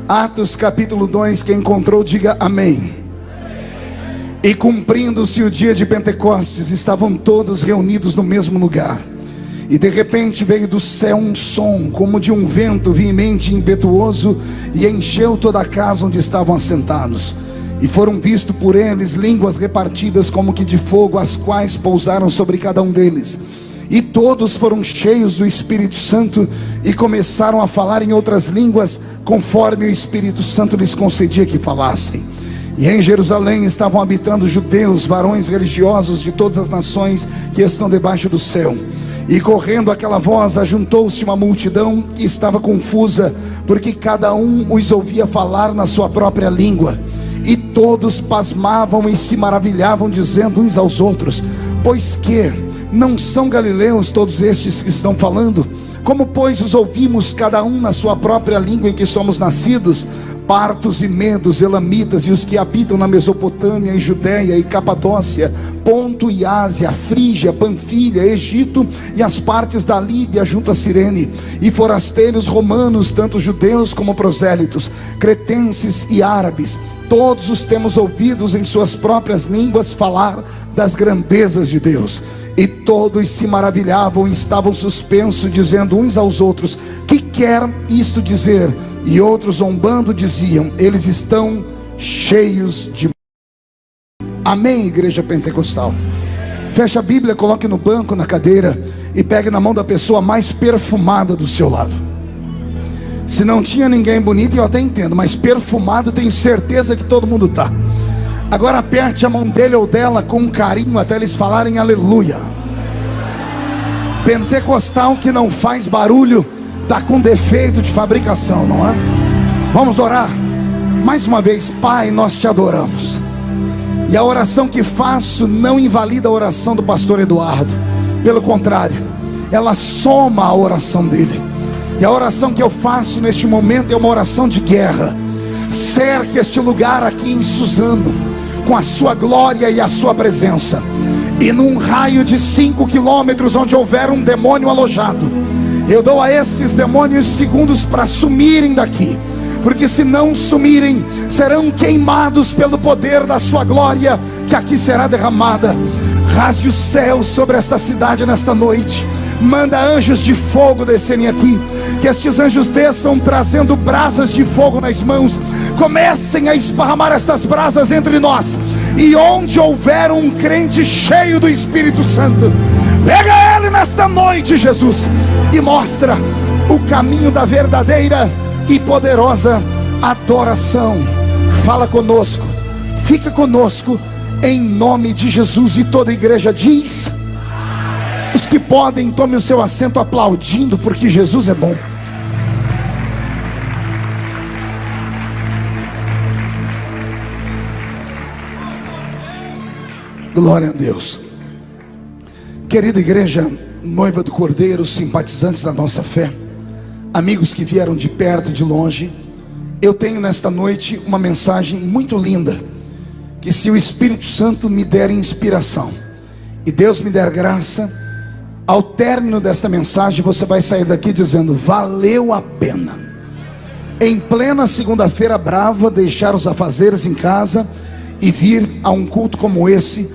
Atos capítulo 2, quem encontrou diga amém. E cumprindo-se o dia de Pentecostes, estavam todos reunidos no mesmo lugar. E de repente veio do céu um som, como de um vento veemente e impetuoso, e encheu toda a casa onde estavam assentados. E foram vistos por eles línguas repartidas como que de fogo, as quais pousaram sobre cada um deles. E todos foram cheios do Espírito Santo e começaram a falar em outras línguas, conforme o Espírito Santo lhes concedia que falassem. E em Jerusalém estavam habitando judeus, varões religiosos de todas as nações que estão debaixo do céu. E correndo aquela voz, ajuntou-se uma multidão que estava confusa, porque cada um os ouvia falar na sua própria língua. E todos pasmavam e se maravilhavam, dizendo uns aos outros: pois que não são galileus todos estes que estão falando? Como pois os ouvimos cada um na sua própria língua em que somos nascidos? Partos e medos, elamitas e os que habitam na Mesopotâmia e Judéia e Capadócia, Ponto e Ásia, Frígia, Panfilha, Egito e as partes da Líbia junto a Cirene, e forasteiros romanos, tanto judeus como prosélitos, cretenses e árabes, todos os temos ouvidos em suas próprias línguas falar das grandezas de Deus. E todos se maravilhavam e estavam suspensos, dizendo uns aos outros: que quer isto dizer? E outros, zombando, diziam: eles estão cheios de... Amém, igreja pentecostal? Feche a Bíblia, coloque no banco, na cadeira, e pegue na mão da pessoa mais perfumada do seu lado. Se não tinha ninguém bonito, eu até entendo, mas perfumado tenho certeza que todo mundo está. Agora aperte a mão dele ou dela com carinho até eles falarem aleluia. Pentecostal que não faz barulho está com defeito de fabricação, não é? Vamos orar mais uma vez. Pai, nós te adoramos, e a oração que faço não invalida a oração do pastor Eduardo, pelo contrário, ela soma a oração dele. E a oração que eu faço neste momento é uma oração de guerra. Cerque este lugar aqui em Suzano com a sua glória e a sua presença, e num raio de 5 quilômetros onde houver um demônio alojado, eu dou a esses demônios segundos para sumirem daqui, porque se não sumirem, serão queimados pelo poder da sua glória, que aqui será derramada. Rasgue o céu sobre esta cidade nesta noite. Manda anjos de fogo descerem aqui, que estes anjos desçam trazendo brasas de fogo nas mãos, comecem a esparramar estas brasas entre nós, e onde houver um crente cheio do Espírito Santo, pega ele nesta noite, Jesus, e mostra o caminho da verdadeira e poderosa adoração. Fala conosco, fica conosco, em nome de Jesus. E toda a igreja diz: os que podem, tome o seu assento aplaudindo, porque Jesus é bom. Glória a Deus. Querida igreja, noiva do Cordeiro, simpatizantes da nossa fé, amigos que vieram de perto e de longe, eu tenho nesta noite uma mensagem muito linda, que se o Espírito Santo me der inspiração e Deus me der graça, ao término desta mensagem você vai sair daqui dizendo: valeu a pena. Em plena segunda-feira brava, deixar os afazeres em casa e vir a um culto como esse,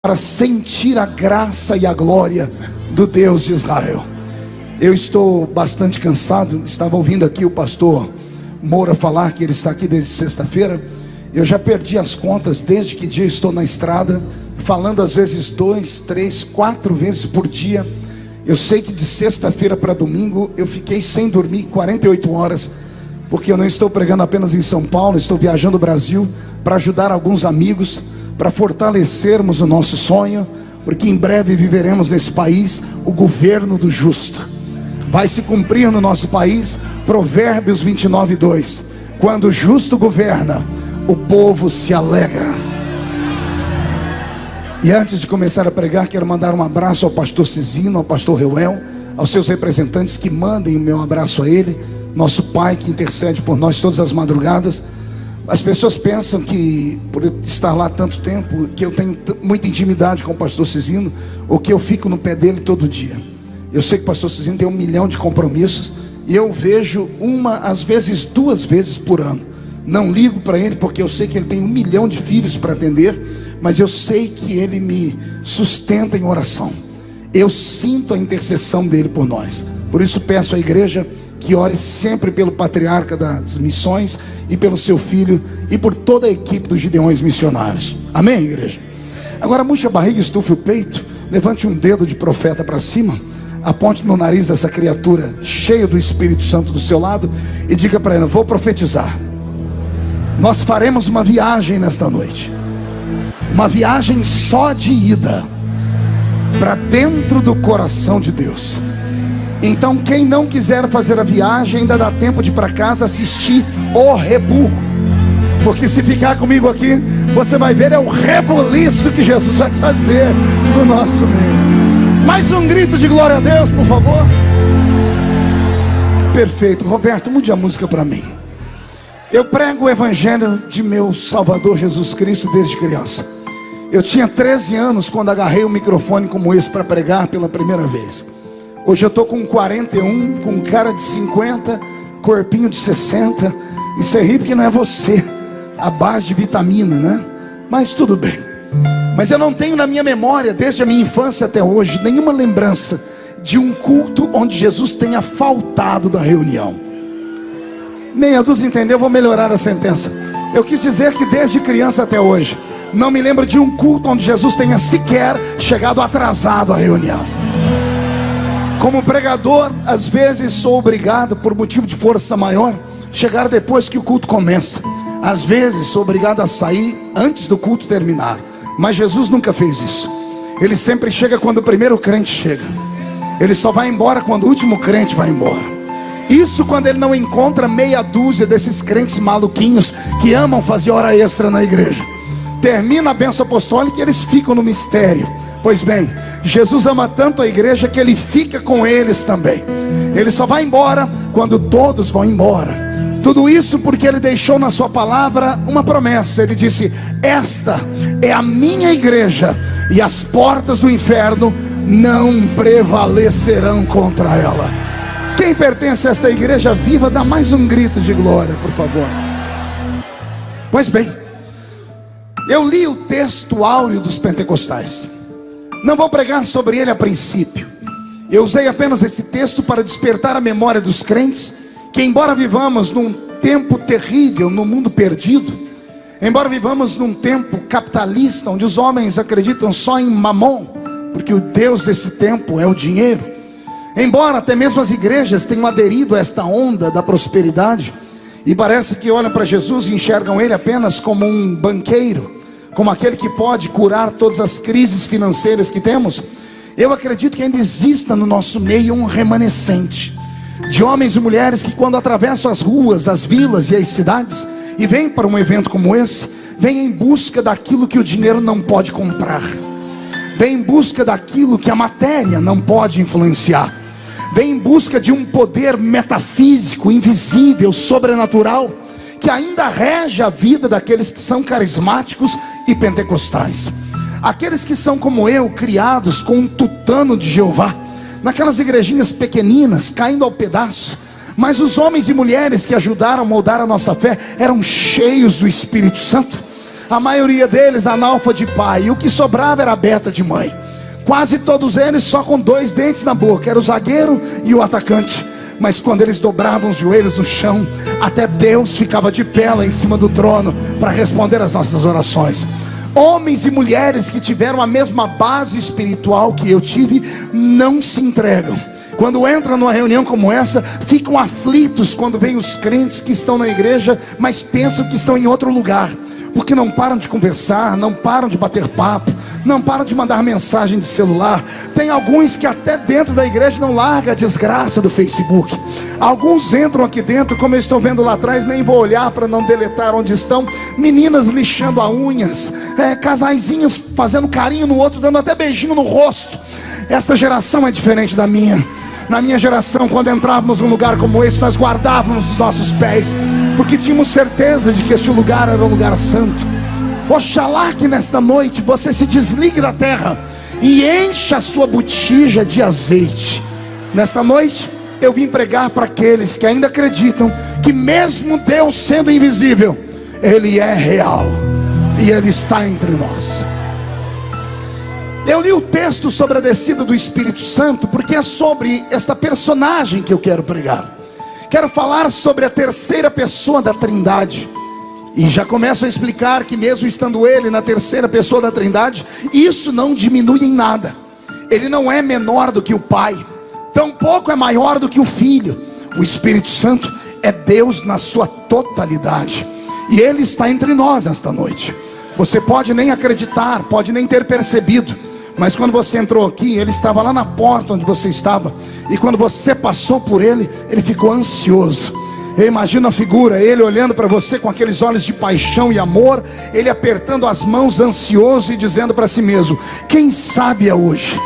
para sentir a graça e a glória do Deus de Israel. Eu estou bastante cansado. Estava ouvindo aqui o pastor Moura falar que ele está aqui desde sexta-feira. Eu já perdi as contas desde que dia eu estou na estrada, falando às vezes 2, 3, 4 vezes por dia. Eu sei que de sexta-feira para domingo eu fiquei sem dormir 48 horas, porque eu não estou pregando apenas em São Paulo, estou viajando o Brasil para ajudar alguns amigos, para fortalecermos o nosso sonho, porque em breve viveremos nesse país o governo do justo. Vai se cumprir no nosso país Provérbios 29:2: quando o justo governa, o povo se alegra. E antes de começar a pregar, quero mandar um abraço ao pastor Cizino, ao pastor Reuel, aos seus representantes, que mandem o meu abraço a ele, nosso pai que intercede por nós todas as madrugadas. As pessoas pensam que, por eu estar lá tanto tempo, que eu tenho muita intimidade com o pastor Cizino, ou que eu fico no pé dele todo dia. Eu sei que o pastor Cizino tem 1 milhão de compromissos, e eu vejo às vezes 2 vezes por ano. Não ligo para ele, porque eu sei que ele tem 1 milhão de filhos para atender, mas eu sei que ele me sustenta em oração. Eu sinto a intercessão dele por nós. Por isso peço à igreja que ore sempre pelo patriarca das missões e pelo seu filho e por toda a equipe dos Gideões Missionários. Amém, igreja? Agora murche a barriga, estufe o peito, levante um dedo de profeta para cima, aponte no nariz dessa criatura cheia do Espírito Santo do seu lado e diga para ela: vou profetizar. Nós faremos uma viagem nesta noite, uma viagem só de ida para dentro do coração de Deus. Então quem não quiser fazer a viagem, ainda dá tempo de ir para casa assistir o rebu, porque se ficar comigo aqui, você vai ver o rebuliço que Jesus vai fazer no nosso meio. Mais um grito de glória a Deus, por favor. Perfeito. Roberto, mude a música para mim. Eu prego o evangelho de meu Salvador Jesus Cristo desde criança. Eu tinha 13 anos quando agarrei um microfone como esse para pregar pela primeira vez. Hoje eu estou com 41, com cara de 50, corpinho de 60. Isso é rir porque não é você, a base de vitamina, né? Mas tudo bem. Mas eu não tenho na minha memória, desde a minha infância até hoje, nenhuma lembrança de um culto onde Jesus tenha faltado da reunião. Meia dúzia, entendeu? Vou melhorar a sentença. Eu quis dizer que desde criança até hoje, não me lembro de um culto onde Jesus tenha sequer chegado atrasado à reunião. Como pregador, às vezes sou obrigado, por motivo de força maior, chegar depois que o culto começa. Às vezes sou obrigado a sair antes do culto terminar. Mas Jesus nunca fez isso. Ele sempre chega quando o primeiro crente chega. Ele só vai embora quando o último crente vai embora. Isso quando ele não encontra meia dúzia desses crentes maluquinhos que amam fazer hora extra na igreja. Termina a bênção apostólica e eles ficam no mistério. Pois bem, Jesus ama tanto a igreja que ele fica com eles também. Ele só vai embora quando todos vão embora. Tudo isso porque ele deixou na sua palavra uma promessa. Ele disse: esta é a minha igreja, e as portas do inferno não prevalecerão contra ela. Quem pertence a esta igreja viva, dá mais um grito de glória, por favor. Pois bem, eu li o texto áureo dos pentecostais. Não vou pregar sobre ele a princípio. Eu usei apenas esse texto para despertar a memória dos crentes que, embora vivamos num tempo terrível, no mundo perdido, embora vivamos num tempo capitalista, onde os homens acreditam só em mamon, porque o Deus desse tempo é o dinheiro, embora até mesmo as igrejas tenham aderido a esta onda da prosperidade, e parece que olham para Jesus e enxergam ele apenas como um banqueiro, como aquele que pode curar todas as crises financeiras que temos, eu acredito que ainda exista no nosso meio um remanescente de homens e mulheres que, quando atravessam as ruas, as vilas e as cidades e vêm para um evento como esse, vêm em busca daquilo que o dinheiro não pode comprar, vêm em busca daquilo que a matéria não pode influenciar, vêm em busca de um poder metafísico, invisível, sobrenatural, que ainda rege a vida daqueles que são carismáticos e pentecostais. Aqueles que são como eu, criados com um tutano de Jeová, naquelas igrejinhas pequeninas, caindo ao pedaço. Mas os homens e mulheres que ajudaram a moldar a nossa fé eram cheios do Espírito Santo. A maioria deles analfa de pai, e o que sobrava era beta de mãe. Quase todos eles só com 2 dentes na boca, era o zagueiro e o atacante. Mas quando eles dobravam os joelhos no chão, até Deus ficava de pé lá em cima do trono para responder às nossas orações. Homens e mulheres que tiveram a mesma base espiritual que eu tive, não se entregam. Quando entram numa reunião como essa, ficam aflitos quando vêm os crentes que estão na igreja, mas pensam que estão em outro lugar, porque não param de conversar, não param de bater papo, não param de mandar mensagem de celular. Tem alguns que até dentro da igreja não larga a desgraça do Facebook. Alguns entram aqui dentro, como eu estou vendo lá atrás, nem vou olhar para não deletar onde estão, meninas lixando as unhas, casaizinhos fazendo carinho no outro, dando até beijinho no rosto. Esta geração é diferente da minha. Na minha geração, quando entrávamos num lugar como esse, nós guardávamos os nossos pés, porque tínhamos certeza de que esse lugar era um lugar santo. Oxalá que nesta noite você se desligue da terra e encha a sua botija de azeite. Nesta noite, eu vim pregar para aqueles que ainda acreditam que mesmo Deus sendo invisível, Ele é real e Ele está entre nós. Eu li o texto sobre a descida do Espírito Santo porque é sobre esta personagem que eu quero pregar. Quero falar sobre a terceira pessoa da Trindade. E já começo a explicar que mesmo estando Ele na terceira pessoa da Trindade, isso não diminui em nada. Ele não é menor do que o Pai, tampouco é maior do que o Filho. O Espírito Santo é Deus na sua totalidade, e Ele está entre nós esta noite. Você pode nem acreditar, pode nem ter percebido, mas quando você entrou aqui, Ele estava lá na porta onde você estava. E quando você passou por Ele, Ele ficou ansioso. Eu imagino a figura, Ele olhando para você com aqueles olhos de paixão e amor, Ele apertando as mãos ansioso e dizendo para si mesmo: quem sabe é hoje,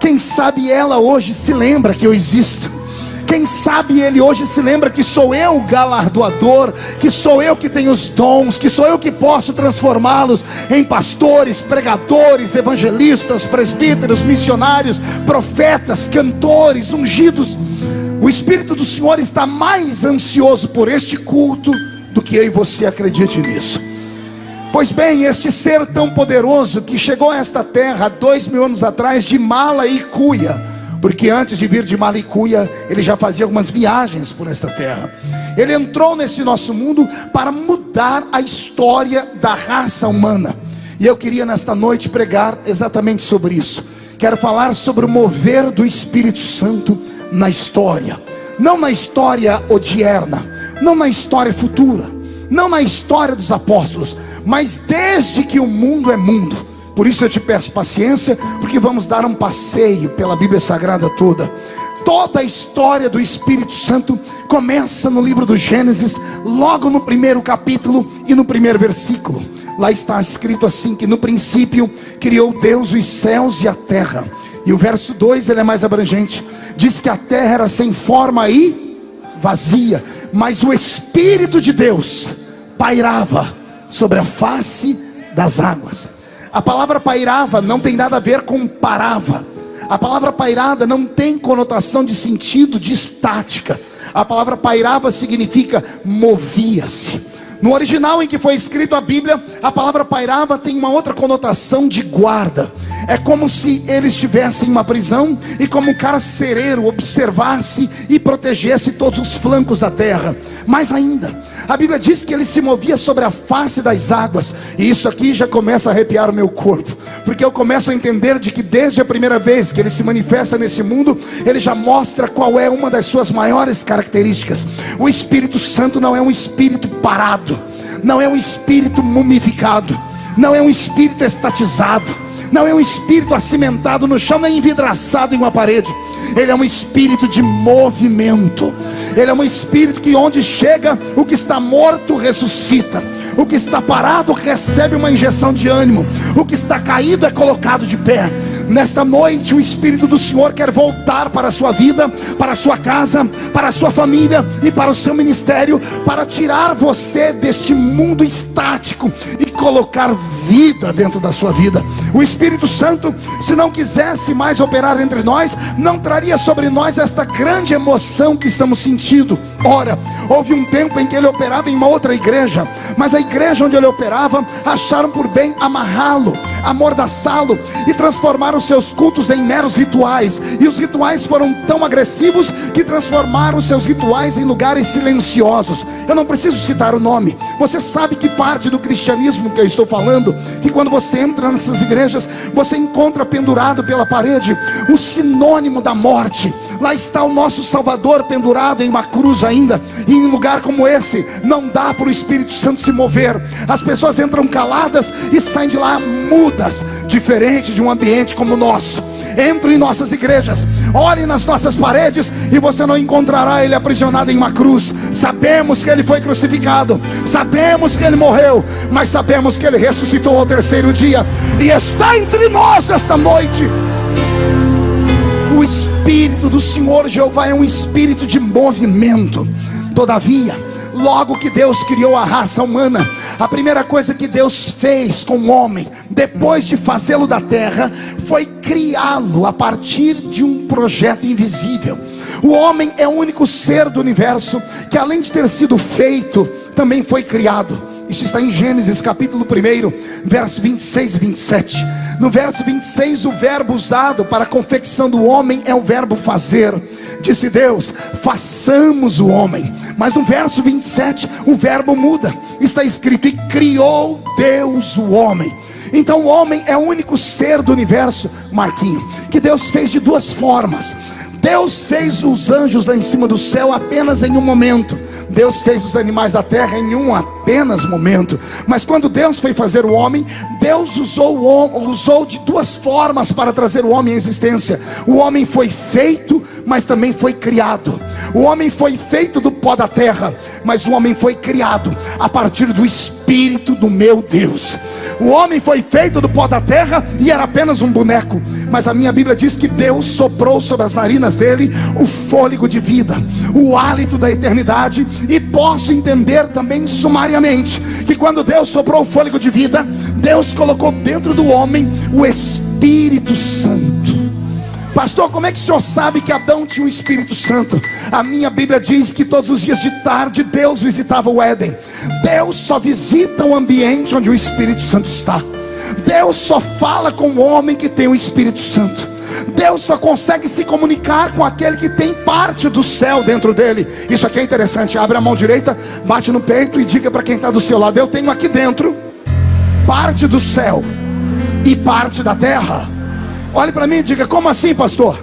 quem sabe ela hoje se lembra que eu existo. Quem sabe ele hoje se lembra que sou eu o galardoador, que sou eu que tenho os dons, que sou eu que posso transformá-los em pastores, pregadores, evangelistas, presbíteros, missionários, profetas, cantores, ungidos. O Espírito do Senhor está mais ansioso por este culto do que eu e você acredite nisso. Pois bem, este ser tão poderoso que chegou a esta terra há 2000 anos atrás de mala e cuia, porque antes de vir de Malicuia, ele já fazia algumas viagens por esta terra. Ele entrou nesse nosso mundo para mudar a história da raça humana. E eu queria nesta noite pregar exatamente sobre isso. Quero falar sobre o mover do Espírito Santo na história. Não na história odierna, não na história futura, não na história dos apóstolos, mas desde que o mundo é mundo. Por isso eu te peço paciência, porque vamos dar um passeio pela Bíblia Sagrada toda. Toda a história do Espírito Santo começa no livro do Gênesis, logo no primeiro capítulo e no primeiro versículo. Lá está escrito assim, que no princípio criou Deus os céus e a terra. E o verso 2 ele é mais abrangente, diz que a terra era sem forma e vazia, mas o Espírito de Deus pairava sobre a face das águas. A palavra pairava não tem nada a ver com parava. A palavra pairada não tem conotação de sentido de estática. A palavra pairava significa movia-se. No original em que foi escrito a Bíblia, a palavra pairava tem uma outra conotação de guarda. É como se ele estivesse em uma prisão e como um carcereiro observasse e protegesse todos os flancos da terra. Mais ainda, a Bíblia diz que ele se movia sobre a face das águas. E isso aqui já começa a arrepiar o meu corpo, porque eu começo a entender de que desde a primeira vez que ele se manifesta nesse mundo, ele já mostra qual é uma das suas maiores características. O Espírito Santo não é um espírito parado, não é um espírito mumificado, não é um espírito estatizado, não é um espírito acimentado no chão, nem envidraçado em uma parede. Ele é um espírito de movimento. Ele é um espírito que onde chega, o que está morto ressuscita, o que está parado recebe uma injeção de ânimo, o que está caído é colocado de pé. Nesta noite o Espírito do Senhor quer voltar para a sua vida, para a sua casa, para a sua família e para o seu ministério, para tirar você deste mundo estático e colocar vida dentro da sua vida. O Espírito Santo, se não quisesse mais operar entre nós, não traria sobre nós esta grande emoção que estamos sentindo. Ora, houve um tempo em que ele operava em uma outra igreja, mas a igreja onde ele operava acharam por bem amarrá-lo, amordaçá-lo e transformaram seus cultos em meros rituais. E os rituais foram tão agressivos que transformaram seus rituais em lugares silenciosos. Eu não preciso citar o nome, você sabe que parte do cristianismo que eu estou falando, que quando você entra nessas igrejas, você encontra pendurado pela parede o sinônimo da morte. Lá está o nosso Salvador pendurado em uma cruz ainda. E em um lugar como esse não dá para o Espírito Santo se mover. As pessoas entram caladas e saem de lá mudas, diferente de um ambiente como o nosso. Entre em nossas igrejas, olhe nas nossas paredes e você não encontrará ele aprisionado em uma cruz. Sabemos que ele foi crucificado, sabemos que ele morreu, mas sabemos que ele ressuscitou ao terceiro dia e está entre nós esta noite. O Espírito do Senhor Jeová é um espírito de movimento. Todavia, logo que Deus criou a raça humana, a primeira coisa que Deus fez com o homem, depois de fazê-lo da terra, foi criá-lo a partir de um projeto invisível. O homem é o único ser do universo que, além de ter sido feito, também foi criado. Isso está em Gênesis capítulo 1, verso 26 e 27. No verso 26, o verbo usado para a confecção do homem é o verbo fazer. Disse Deus: façamos o homem. Mas no verso 27, o verbo muda. Está escrito: e criou Deus o homem. Então o homem é o único ser do universo, Marquinho, que Deus fez de duas formas. Deus fez os anjos lá em cima do céu apenas em um momento. Deus fez os animais da terra em um apenas momento. Mas quando Deus foi fazer o homem, Deus usou de duas formas para trazer o homem à existência. O homem foi feito, mas também foi criado. O homem foi feito do pó da terra, mas o homem foi criado a partir do Espírito do meu Deus. O homem foi feito do pó da terra e era apenas um boneco, mas a minha Bíblia diz que Deus soprou sobre as narinas dele o fôlego de vida, o hálito da eternidade. E posso entender também sumariamente que quando Deus soprou o fôlego de vida, Deus colocou dentro do homem o Espírito Santo. Pastor, como é que o senhor sabe que Adão tinha o Espírito Santo? A minha Bíblia diz que todos os dias de tarde Deus visitava o Éden. Deus só visita o ambiente onde o Espírito Santo está. Deus só fala com o homem que tem o Espírito Santo. Deus só consegue se comunicar com aquele que tem parte do céu dentro dele. Isso aqui é interessante. Abre a mão direita, bate no peito e diga para quem está do seu lado: eu tenho aqui dentro parte do céu e parte da terra. Olhe para mim e diga: como assim, pastor?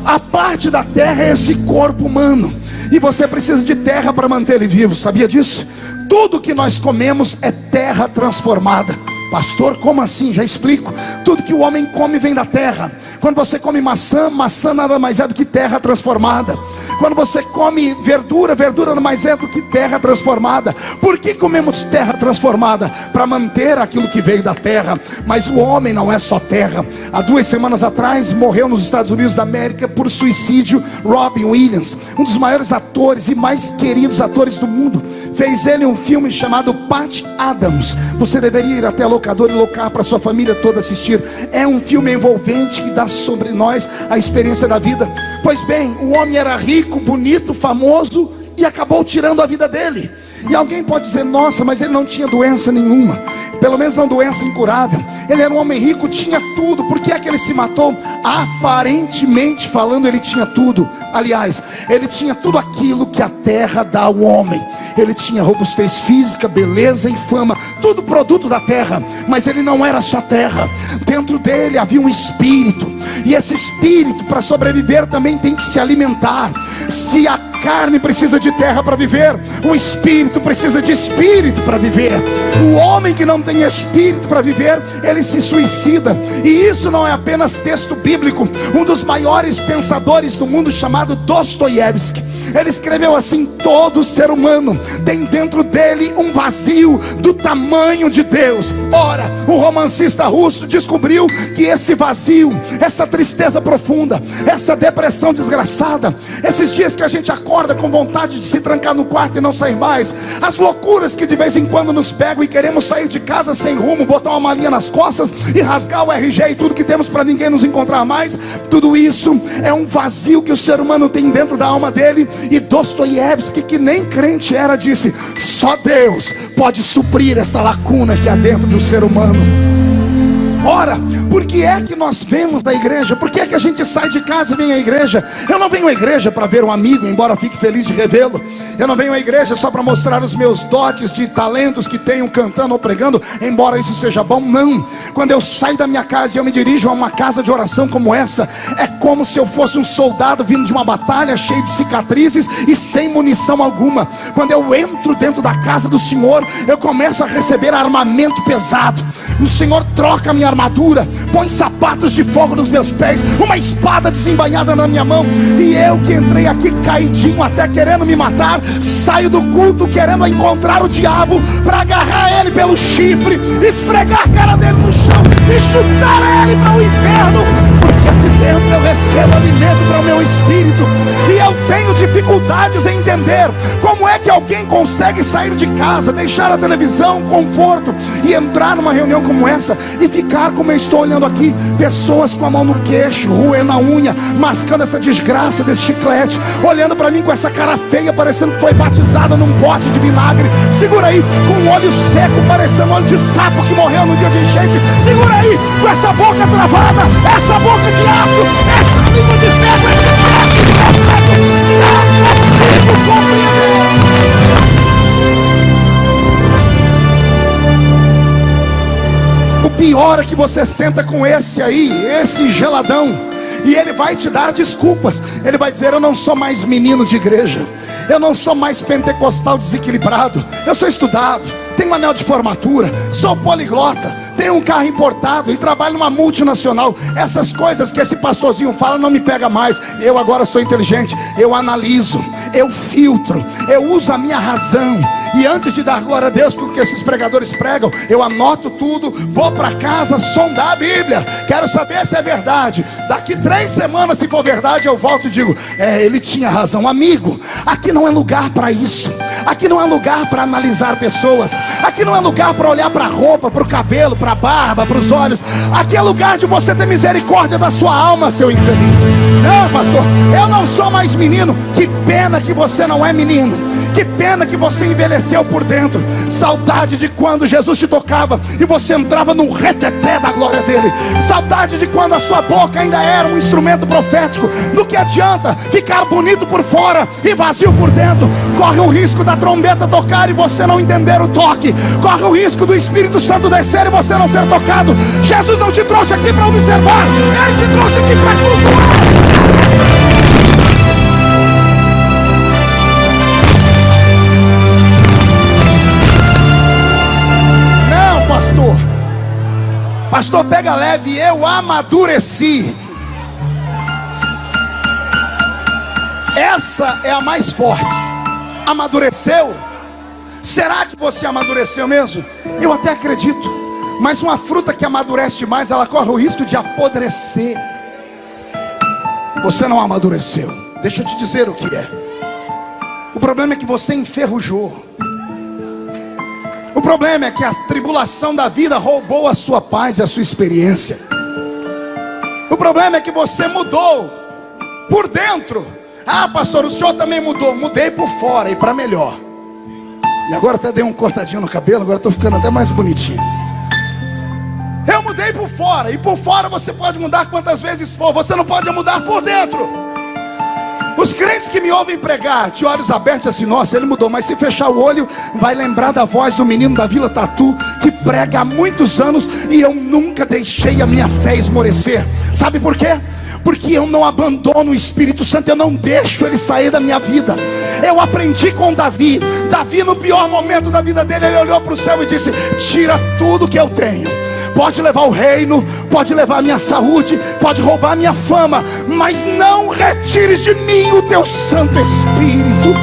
A parte da terra é esse corpo humano, e você precisa de terra para manter ele vivo. Sabia disso? Tudo que nós comemos é terra transformada. Pastor, como assim? Já explico. Tudo que o homem come vem da terra. Quando você come maçã, maçã nada mais é do que terra transformada. Quando você come verdura, verdura nada mais é do que terra transformada. Por que comemos terra transformada? Para manter aquilo que veio da terra. Mas o homem não é só terra. Há 2 semanas atrás morreu nos Estados Unidos da América por suicídio Robin Williams, um dos maiores atores e mais queridos atores do mundo. Fez ele um filme chamado Patch Adams. Você deveria ir até a locadora e locar para sua família toda assistir. É um filme envolvente que dá sobre nós a experiência da vida. Pois bem, o homem era rico, bonito, famoso e acabou tirando a vida dele. E alguém pode dizer: nossa, mas ele não tinha doença nenhuma, pelo menos não doença incurável. Ele era um homem rico, tinha tudo. Por que é que ele se matou? Aparentemente falando, ele tinha tudo. Aliás, ele tinha tudo aquilo que a terra dá ao homem. Ele tinha robustez física, beleza e fama, tudo produto da terra. Mas ele não era só terra. Dentro dele havia um espírito, e esse espírito, para sobreviver, também tem que se alimentar. Se a carne precisa de terra para viver, o espírito precisa de espírito para viver. O homem que não tem espírito para viver, ele se suicida. E isso não é apenas texto bíblico. Um dos maiores pensadores do mundo, chamado Dostoiévski, ele escreveu assim: todo ser humano tem dentro dele um vazio do tamanho de Deus. Ora, o romancista russo descobriu que esse vazio, essa tristeza profunda, essa depressão desgraçada, esses dias que a gente acorda com vontade de se trancar no quarto e não sair mais, as loucuras que de vez em quando nos pegam e queremos sair de casa sem rumo, botar uma malinha nas costas e rasgar o RG e tudo que temos para ninguém nos encontrar mais, tudo isso é um vazio que o ser humano tem dentro da alma dele. E Dostoiévski, que nem crente era, disse: só Deus pode suprir essa lacuna que há dentro do ser humano. Ora, por que é que nós vemos da igreja? Por que é que a gente sai de casa e vem à igreja? Eu não venho à igreja para ver um amigo, embora fique feliz de revê-lo. Eu não venho à igreja só para mostrar os meus dotes de talentos que tenho cantando ou pregando, embora isso seja bom. Não. Quando eu saio da minha casa e eu me dirijo a uma casa de oração como essa, é como se eu fosse um soldado vindo de uma batalha, cheio de cicatrizes e sem munição alguma. Quando eu entro dentro da casa do Senhor, eu começo a receber armamento pesado. O Senhor troca a minha armadura, põe sapatos de fogo nos meus pés, uma espada desembainhada na minha mão. E eu que entrei aqui caidinho, até querendo me matar, saio do culto querendo encontrar o diabo para agarrar ele pelo chifre, esfregar a cara dele no chão e chutar ele para o inferno. Porque aqui dentro eu recebo alimento para o meu espírito. E eu tenho dificuldade dificuldades em entender como é que alguém consegue sair de casa, deixar a televisão, conforto e entrar numa reunião como essa e ficar como eu estou olhando aqui, pessoas com a mão no queixo, roendo a unha, mascando essa desgraça desse chiclete, olhando para mim com essa cara feia, parecendo que foi batizada num pote de vinagre. Segura aí, com um olho seco, parecendo olho de sapo que morreu no dia de enchente. Segura aí, com essa boca travada, essa boca de aço, essa língua de ferro, esse braço completo. Não consigo compreender. O pior é que você senta com esse aí, esse geladão, e ele vai te dar desculpas. Ele vai dizer: eu não sou mais menino de igreja, eu não sou mais pentecostal desequilibrado, eu sou estudado, tenho um anel de formatura, sou poliglota, tenho um carro importado e trabalho numa multinacional. Essas coisas que esse pastorzinho fala não me pega mais. Eu agora sou inteligente, eu analiso, eu filtro, eu uso a minha razão, e antes de dar glória a Deus com o que esses pregadores pregam, eu anoto tudo, vou para casa sondar a Bíblia, quero saber se é verdade. Daqui 3 semanas, se for verdade, eu volto e digo: ele tinha razão. Amigo, aqui não é lugar para isso. Aqui não é lugar para analisar pessoas. Aqui não é lugar para olhar para a roupa, para o cabelo, para a barba, para os olhos. Aqui é lugar de você ter misericórdia da sua alma, seu infeliz. Não, pastor, eu não sou mais menino. Que pena que você não é menino. Que pena que você envelheceu por dentro. Saudade de quando Jesus te tocava e você entrava no reteté da glória dele. Saudade de quando a sua boca ainda era um instrumento profético. Do que adianta ficar bonito por fora e vazio por dentro? Corre o risco da trombeta tocar e você não entender o toque. Corre o risco do Espírito Santo descer e você não ser tocado. Jesus não te trouxe aqui para observar, ele te trouxe aqui para cultuar. Pastor, pega leve, eu amadureci. Essa é a mais forte. Amadureceu? Será que você amadureceu mesmo? Eu até acredito. Mas uma fruta que amadurece demais, ela corre o risco de apodrecer. Você não amadureceu. Deixa eu te dizer o que é. O problema é que você enferrujou. O problema é que a tribulação da vida roubou a sua paz e a sua experiência. O problema é que você mudou por dentro. Ah, pastor, o senhor também mudou. Mudei por fora e para melhor. E agora até dei um cortadinho no cabelo, agora estou ficando até mais bonitinho. Eu mudei por fora, e por fora você pode mudar quantas vezes for, você não pode mudar por dentro. Os crentes que me ouvem pregar, de olhos abertos, assim: nossa, ele mudou. Mas se fechar o olho, vai lembrar da voz do menino da Vila Tatu, que prega há muitos anos, e eu nunca deixei a minha fé esmorecer. Sabe por quê? Porque eu não abandono o Espírito Santo, eu não deixo ele sair da minha vida. Eu aprendi com Davi. Davi, no pior momento da vida dele, ele olhou para o céu e disse: tira tudo que eu tenho. Pode levar o reino, pode levar a minha saúde, pode roubar a minha fama, mas não retires de mim o teu Santo Espírito.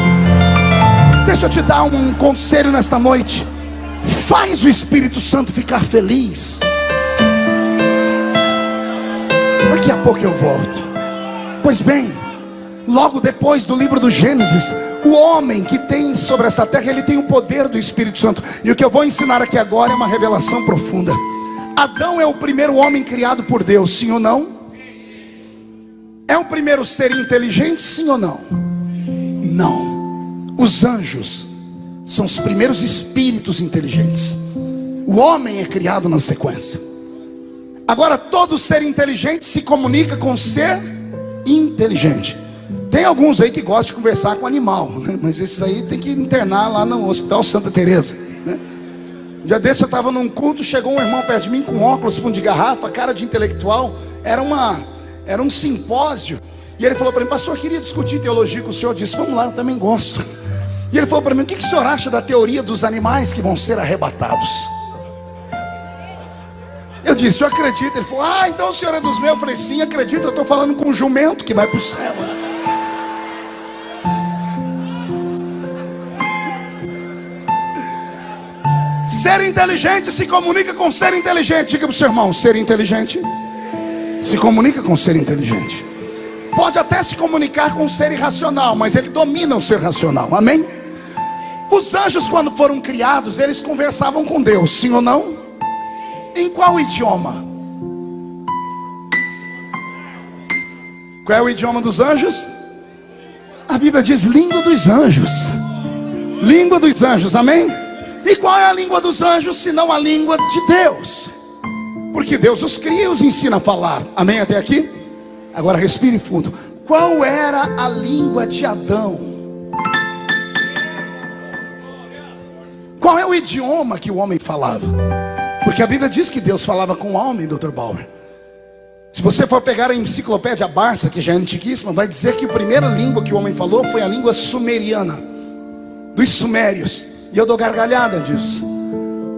Deixa eu te dar um conselho nesta noite. Faz o Espírito Santo ficar feliz. Daqui a pouco eu volto. Pois bem, logo depois do livro do Gênesis, o homem que tem sobre esta terra, ele tem o poder do Espírito Santo. E o que eu vou ensinar aqui agora é uma revelação profunda. Adão é o primeiro homem criado por Deus, sim ou não? É o primeiro ser inteligente, sim ou não? Não. Os anjos são os primeiros espíritos inteligentes. O homem é criado na sequência. Agora, todo ser inteligente se comunica com ser inteligente. Tem alguns aí que gostam de conversar com animal, né? Mas esses aí tem que internar lá no Hospital Santa Teresa, né? Um dia desse eu estava num culto, chegou um irmão perto de mim com óculos, fundo de garrafa, cara de intelectual. Era um simpósio. E ele falou para mim: pastor, eu queria discutir teologia com o senhor. Eu disse: vamos lá, eu também gosto. E ele falou para mim: o que o senhor acha da teoria dos animais que vão ser arrebatados? Eu disse: eu acredito. Ele falou: ah, então o senhor é dos meus? Eu falei: sim, acredito, eu estou falando com um jumento que vai para o céu. Ser inteligente se comunica com ser inteligente. Diga para o seu irmão: ser inteligente se comunica com ser inteligente. pode até se comunicar com um ser irracional, mas ele domina o ser racional, amém? Os anjos, quando foram criados, eles conversavam com Deus, sim ou não? Em qual idioma? Qual é o idioma dos anjos? A Bíblia diz língua dos anjos. Língua dos anjos, amém? E qual é a língua dos anjos, senão a língua de Deus? Porque Deus os cria e os ensina a falar, amém até aqui? Agora respire fundo. Qual era a língua de Adão? Qual é o idioma que o homem falava? Porque a Bíblia diz que Deus falava com o homem, Dr. Bauer. Se você for pegar a enciclopédia Barça, que já é antiquíssima, vai dizer que a primeira língua que o homem falou foi a língua sumeriana, dos sumérios. E eu dou gargalhada disso,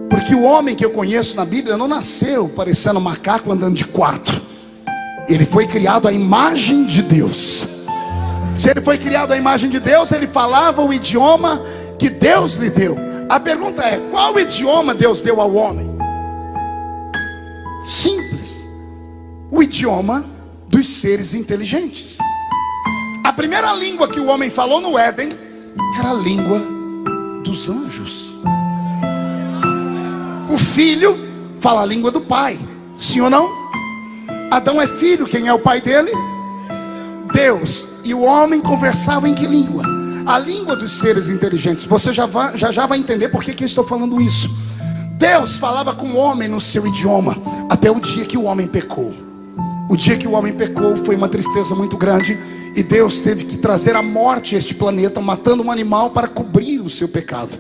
porque o homem que eu conheço na Bíblia não nasceu parecendo um macaco andando de quatro. Ele foi criado à imagem de Deus. Se ele foi criado à imagem de Deus, ele falava o idioma que Deus lhe deu. A pergunta é: qual idioma Deus deu ao homem? Simples: o idioma dos seres inteligentes. A primeira língua que o homem falou no Éden era a língua dos anjos. O filho fala a língua do pai, sim ou não? Adão é filho, quem é o pai dele? Deus. E o homem conversava em que língua? A língua dos seres inteligentes. Você já vai entender por que eu estou falando isso. Deus falava com o homem no seu idioma, até o dia que o homem pecou. O dia que o homem pecou foi uma tristeza muito grande, e Deus teve que trazer a morte a este planeta, matando um animal para cobrir o seu pecado,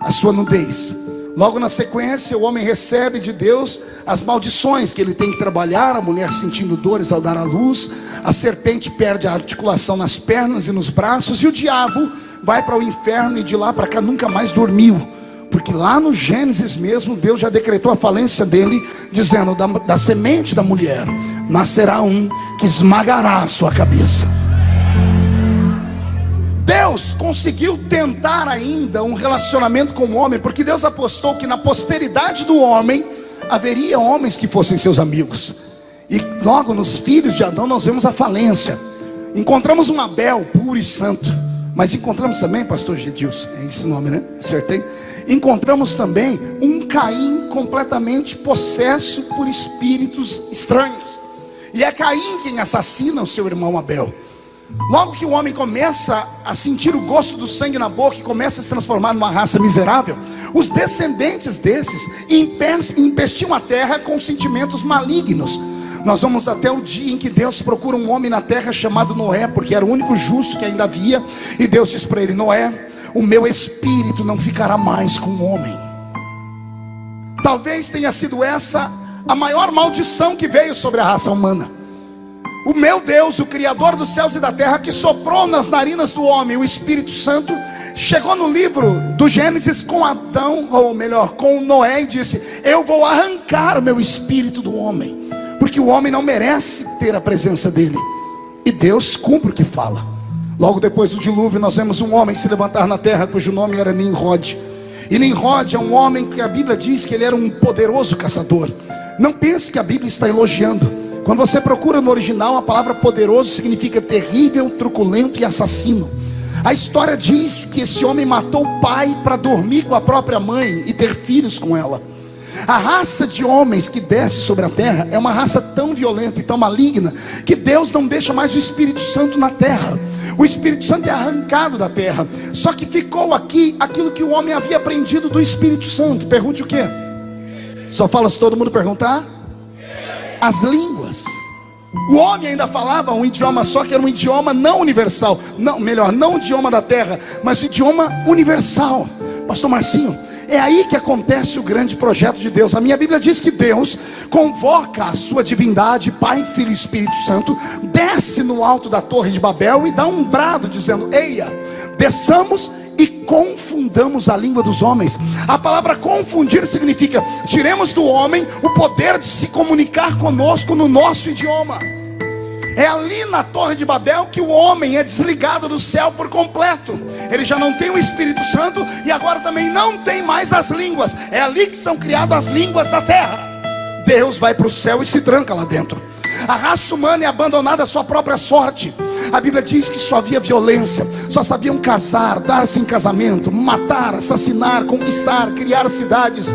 a sua nudez. Logo na sequência, o homem recebe de Deus as maldições que ele tem que trabalhar: a mulher sentindo dores ao dar à luz, a serpente perde a articulação nas pernas e nos braços, e o diabo vai para o inferno e de lá para cá nunca mais dormiu. Porque lá no Gênesis mesmo, Deus já decretou a falência dele, dizendo: da semente da mulher nascerá um que esmagará a sua cabeça. Deus conseguiu tentar ainda um relacionamento com o homem, porque Deus apostou que na posteridade do homem haveria homens que fossem seus amigos. E logo nos filhos de Adão nós vemos a falência. Encontramos um Abel puro e santo, mas encontramos também, pastor Gedilson, é esse nome, né? Acertei. Encontramos também um Caim completamente possesso por espíritos estranhos. E é Caim quem assassina o seu irmão Abel. Logo que o homem começa a sentir o gosto do sangue na boca e começa a se transformar numa raça miserável, os descendentes desses empestiam a terra com sentimentos malignos. Nós vamos até o dia em que Deus procura um homem na terra chamado Noé, porque era o único justo que ainda havia. E Deus diz para ele: Noé, o meu espírito não ficará mais com o homem. Talvez tenha sido essa a maior maldição que veio sobre a raça humana. O meu Deus, o Criador dos céus e da terra, que soprou nas narinas do homem o Espírito Santo, chegou no livro do Gênesis com Adão, ou melhor, com Noé, e disse: eu vou arrancar o meu espírito do homem, porque o homem não merece ter a presença dele. E Deus cumpre o que fala. Logo depois do dilúvio, nós vemos um homem se levantar na terra, cujo nome era Nimrod. E Nimrod é um homem que a Bíblia diz que ele era um poderoso caçador. Não pense que a Bíblia está elogiando. Quando você procura no original, a palavra poderoso significa terrível, truculento e assassino. A história diz que esse homem matou o pai para dormir com a própria mãe e ter filhos com ela. A raça de homens que desce sobre a terra é uma raça tão violenta e tão maligna que Deus não deixa mais o Espírito Santo na terra. O Espírito Santo é arrancado da terra. Só que ficou aqui aquilo que o homem havia aprendido do Espírito Santo. Pergunte o quê? Só fala se todo mundo perguntar. As línguas. O homem ainda falava um idioma só, que era um idioma não universal. Não, melhor, não o idioma da terra, mas o idioma universal. Pastor Marcinho, é aí que acontece o grande projeto de Deus. A minha Bíblia diz que Deus convoca a sua divindade, Pai, Filho e Espírito Santo, desce no alto da Torre de Babel e dá um brado dizendo: eia, desçamos e confundamos a língua dos homens. A palavra confundir significa: tiremos do homem o poder de se comunicar conosco no nosso idioma. É ali na Torre de Babel que o homem é desligado do céu por completo. Ele já não tem o Espírito Santo e agora também não tem mais as línguas. É ali que são criadas as línguas da terra. Deus vai para o céu e se tranca lá dentro. A raça humana é abandonada à sua própria sorte. A Bíblia diz que só havia violência, só sabiam casar, dar-se em casamento, matar, assassinar, conquistar, criar cidades.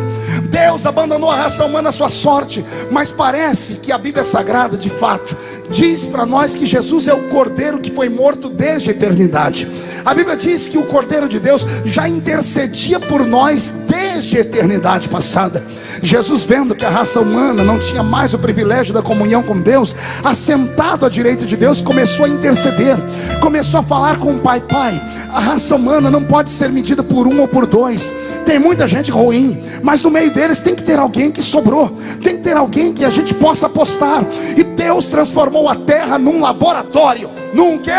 Deus abandonou a raça humana à sua sorte. Mas parece que a Bíblia Sagrada, de fato, diz para nós que Jesus é o Cordeiro que foi morto desde a eternidade. A Bíblia diz que o Cordeiro de Deus já intercedia por nós desde a eternidade passada. Jesus, vendo que a raça humana não tinha mais o privilégio da comunhão com Deus, assentado à direita de Deus, começou a interceder, começou a falar com o Pai: Pai, a raça humana não pode ser medida por um ou por dois. Tem muita gente ruim, mas no meio deles tem que ter alguém que sobrou, tem que ter alguém que a gente possa apostar. E Deus transformou a terra num laboratório. Num quê?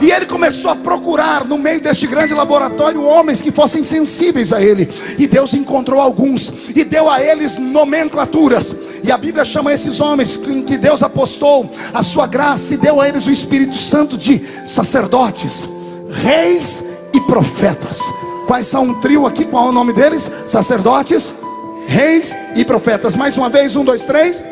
E ele começou a procurar no meio deste grande laboratório homens que fossem sensíveis a ele. E Deus encontrou alguns e deu a eles nomenclaturas. E a Bíblia chama esses homens em que Deus apostou a sua graça e deu a eles o Espírito Santo de sacerdotes, reis e profetas. Quais são um trio aqui? Qual é o nome deles? Sacerdotes, reis e profetas. Mais uma vez, 1, 2, 3.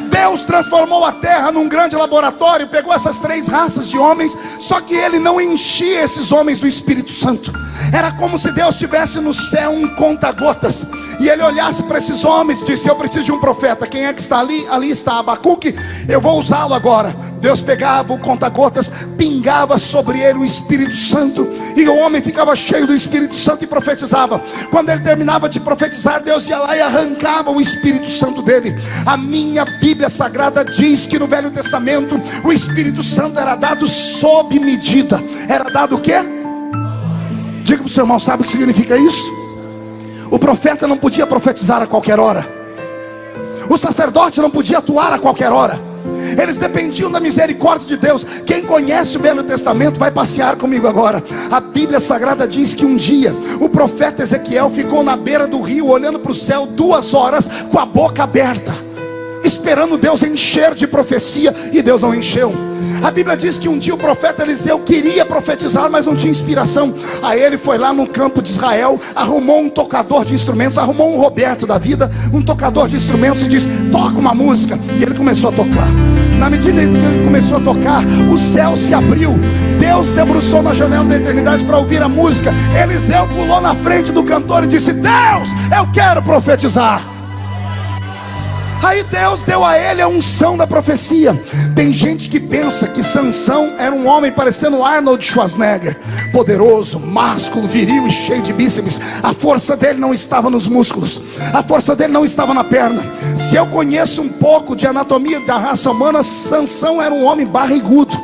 Deus transformou a terra num grande laboratório, pegou essas 3 raças de homens, só que ele não enchia esses homens do Espírito Santo. Era como se Deus tivesse no céu um conta-gotas, e ele olhasse para esses homens e disse: eu preciso de um profeta. Quem é que está ali? Ali está Abacuque, eu vou usá-lo agora. Deus pegava o conta-gotas, pingava sobre ele o Espírito Santo, e o homem ficava cheio do Espírito Santo e profetizava. Quando ele terminava de profetizar, Deus ia lá e arrancava o Espírito Santo dele. A minha Bíblia Sagrada diz que no Velho Testamento o Espírito Santo era dado sob medida. Era dado o quê? Diga para o seu irmão: sabe o que significa isso? O profeta não podia profetizar a qualquer hora, o sacerdote não podia atuar a qualquer hora. Eles dependiam da misericórdia de Deus. Quem conhece o Velho Testamento vai passear comigo agora. A Bíblia Sagrada diz que um dia o profeta Ezequiel ficou na beira do rio, olhando para o céu 2 horas com a boca aberta, esperando Deus encher de profecia, e Deus não encheu. A Bíblia diz que um dia o profeta Eliseu queria profetizar, mas não tinha inspiração. Aí ele foi lá no campo de Israel, arrumou um tocador de instrumentos, arrumou um Roberto da vida, um tocador de instrumentos, e disse: toca uma música. E ele começou a tocar. Na medida em que ele começou a tocar, o céu se abriu. Deus debruçou na janela da eternidade para ouvir a música. Eliseu pulou na frente do cantor e disse: Deus, eu quero profetizar. Aí Deus deu a ele a unção da profecia. Tem gente que pensa que Sansão era um homem parecendo Arnold Schwarzenegger, poderoso, másculo, viril e cheio de bíceps. A força dele não estava nos músculos, a força dele não estava na perna. Se eu conheço um pouco de anatomia da raça humana, Sansão era um homem barrigudo,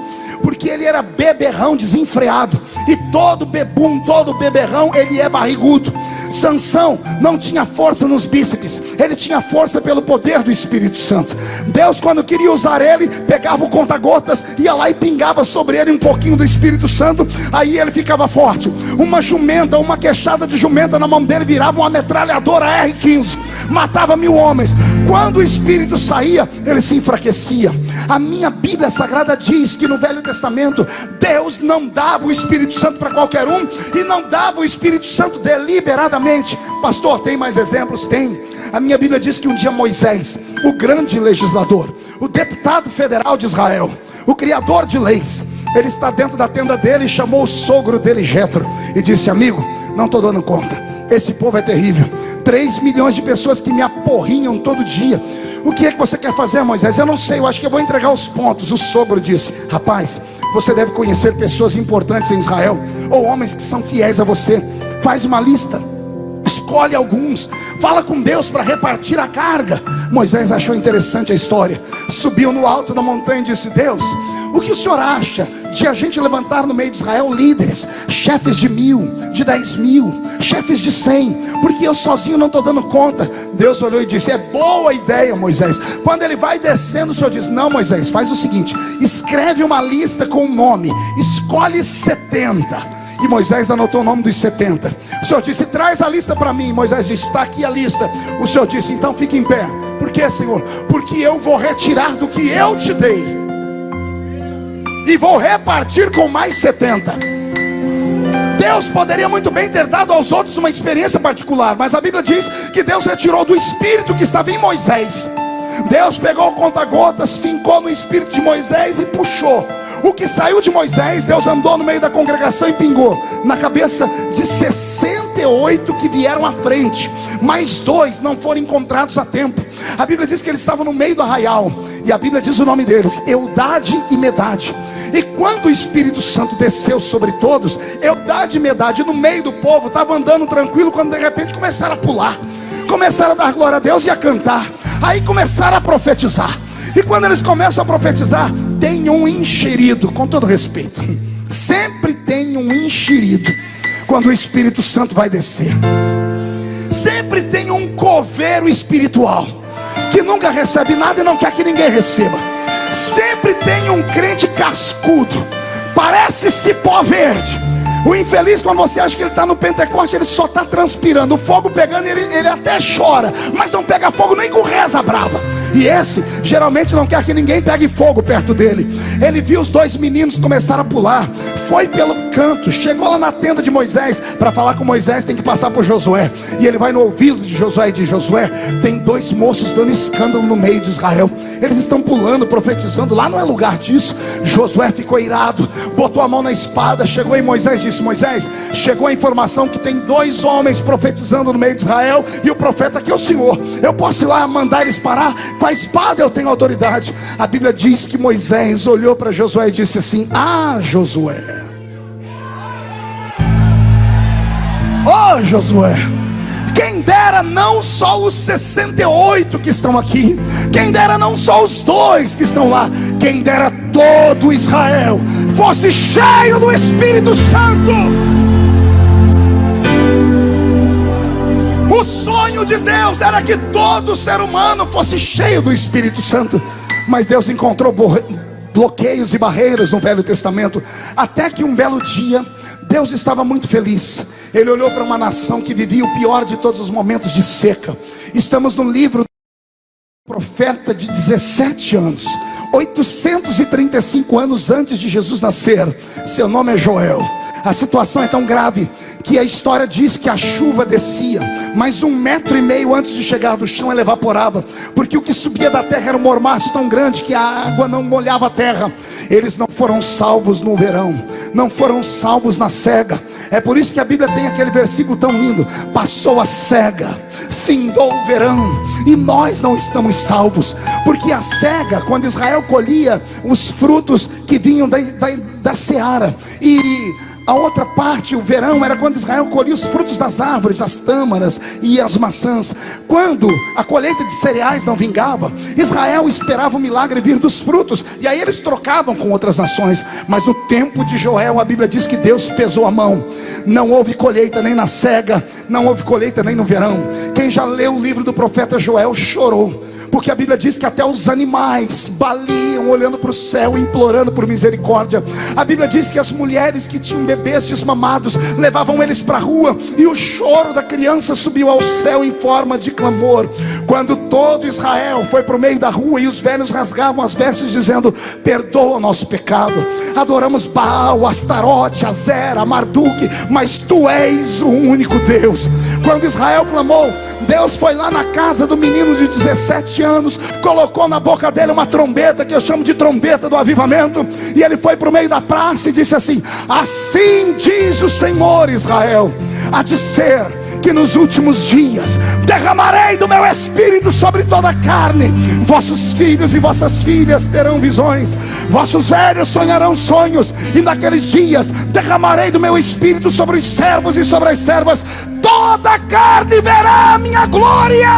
porque ele era beberrão desenfreado. E todo bebum, todo beberrão, ele é barrigudo. Sansão não tinha força nos bíceps, ele tinha força pelo poder do Espírito Santo. Deus, quando queria usar ele, pegava o conta-gotas, ia lá e pingava sobre ele um pouquinho do Espírito Santo. Aí ele ficava forte. Uma jumenta, uma queixada de jumenta na mão dele virava uma metralhadora R-15, matava 1000 homens. Quando o Espírito saía, ele se enfraquecia. A minha Bíblia Sagrada diz que no Velho Testamento Deus não dava o Espírito Santo para qualquer um, e não dava o Espírito Santo deliberadamente. Pastor, tem mais exemplos? Tem. A minha Bíblia diz que um dia Moisés, o grande legislador, o deputado federal de Israel, o criador de leis, ele está dentro da tenda dele e chamou o sogro dele, Jetro, e disse: amigo, não estou dando conta, esse povo é terrível, 3 milhões de pessoas que me aporrinham todo dia. O que é que você quer fazer, Moisés? Eu não sei, eu acho que eu vou entregar os pontos. O sogro disse: rapaz, você deve conhecer pessoas importantes em Israel, ou homens que são fiéis a você. Faz uma lista, escolhe alguns, fala com Deus para repartir a carga. Moisés achou interessante a história, subiu no alto da montanha e disse: Deus, o que o senhor acha de a gente levantar no meio de Israel líderes, chefes de 1000, de 10.000, chefes de 100, porque eu sozinho não estou dando conta. Deus olhou e disse: é boa ideia, Moisés. Quando ele vai descendo, o senhor diz: não, Moisés, faz o seguinte, escreve uma lista com um nome, escolhe 70. E Moisés anotou o nome dos 70. O Senhor disse: traz a lista para mim. Moisés disse: está aqui a lista. O Senhor disse: então fique em pé. Por quê, Senhor? Porque eu vou retirar do que eu te dei e vou repartir com mais 70. Deus poderia muito bem ter dado aos outros uma experiência particular, mas a Bíblia diz que Deus retirou do espírito que estava em Moisés. Deus pegou o conta-gotas, fincou no espírito de Moisés e puxou. O que saiu de Moisés, Deus andou no meio da congregação e pingou na cabeça de 68 que vieram à frente. Mais 2 não foram encontrados a tempo. A Bíblia diz que eles estavam no meio do arraial, e a Bíblia diz o nome deles: Eldade e Medade. E quando o Espírito Santo desceu sobre todos, Eldade e Medade no meio do povo estavam andando tranquilo, quando de repente começaram a pular, começaram a dar glória a Deus e a cantar. Aí começaram a profetizar. E quando eles começam a profetizar, tem um enxerido, com todo respeito, sempre tem um enxerido quando o Espírito Santo vai descer. Sempre tem um coveiro espiritual que nunca recebe nada e não quer que ninguém receba. Sempre tem um crente cascudo, parece cipó verde. O infeliz, quando você acha que ele está no Pentecoste, ele só está transpirando, o fogo pegando, ele até chora, mas não pega fogo nem com reza brava. E esse geralmente não quer que ninguém pegue fogo perto dele. Ele viu os 2 meninos começaram a pular, foi pelo canto, chegou lá na tenda de Moisés para falar com Moisés. Tem que passar por Josué, e ele vai no ouvido de Josué e diz: Josué, tem 2 moços dando escândalo no meio de Israel, eles estão pulando, profetizando, lá não é lugar disso. Josué ficou irado, botou a mão na espada, chegou em Moisés e disse: Moisés, chegou a informação que tem 2 homens profetizando no meio de Israel, e o profeta aqui é o Senhor. Eu posso ir lá mandar eles parar? Com a espada eu tenho autoridade. A Bíblia diz que Moisés olhou para Josué e disse assim: ah, Josué, oh Josué, quem dera não só os 68 que estão aqui, quem dera não só os 2 que estão lá, quem dera todo Israel fosse cheio do Espírito Santo. O sonho de Deus era que todo ser humano fosse cheio do Espírito Santo, mas Deus encontrou bloqueios e barreiras no Velho Testamento, até que um belo dia Deus estava muito feliz. Ele olhou para uma nação que vivia o pior de todos os momentos de seca. Estamos no livro do profeta de 17 anos, 835 anos antes de Jesus nascer. Seu nome é Joel. A situação é tão grave que a história diz que a chuva descia, mas 1,5 metro antes de chegar do chão ela evaporava, porque o que subia da terra era um mormaço tão grande que a água não molhava a terra. Eles não foram salvos no verão, não foram salvos na cega. É por isso que a Bíblia tem aquele versículo tão lindo: passou a cega, findou o verão, e nós não estamos salvos. Porque a cega, quando Israel colhia os frutos que vinham da seara, e a outra parte, o verão, era quando Israel colhia os frutos das árvores, as tâmaras e as maçãs. Quando a colheita de cereais não vingava, Israel esperava o milagre vir dos frutos, e aí eles trocavam com outras nações. Mas no tempo de Joel, a Bíblia diz que Deus pesou a mão. Não houve colheita nem na cega, não houve colheita nem no verão. Quem já leu o livro do profeta Joel chorou, porque a Bíblia diz que até os animais baliam olhando para o céu, implorando por misericórdia. A Bíblia diz que as mulheres que tinham bebês desmamados levavam eles para a rua, e o choro da criança subiu ao céu em forma de clamor. Quando todo Israel foi para o meio da rua, e os velhos rasgavam as vestes dizendo: perdoa o nosso pecado, adoramos Baal, Astarote, Azera, Marduk, mas tu és o único Deus. Quando Israel clamou, Deus foi lá na casa do menino de 17 anos, colocou na boca dele uma trombeta, que eu chamo de trombeta do avivamento, e ele foi para o meio da praça e disse assim: assim diz o Senhor, Israel, há de ser que nos últimos dias derramarei do meu espírito sobre toda a carne. Vossos filhos e vossas filhas terão visões, vossos velhos sonharão sonhos, e naqueles dias derramarei do meu espírito sobre os servos e sobre as servas. Toda a carne verá a minha glória.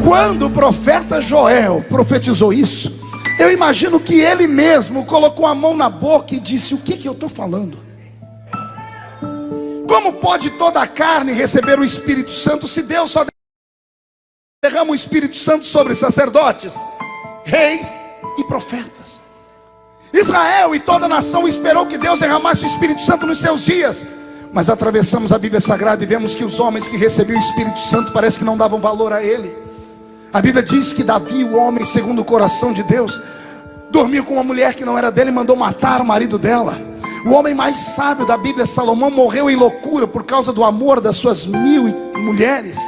Quando o profeta Joel profetizou isso, eu imagino que ele mesmo colocou a mão na boca e disse: o que eu estou falando? Como pode toda a carne receber o Espírito Santo, se Deus só derrama o Espírito Santo sobre sacerdotes, reis e profetas? Israel e toda a nação esperou que Deus derramasse o Espírito Santo nos seus dias, mas atravessamos a Bíblia Sagrada e vemos que os homens que recebiam o Espírito Santo parece que não davam valor a ele. A Bíblia diz que Davi, o homem segundo o coração de Deus, dormiu com uma mulher que não era dele e mandou matar o marido dela. O homem mais sábio da Bíblia, Salomão, morreu em loucura por causa do amor das suas 1000 mulheres.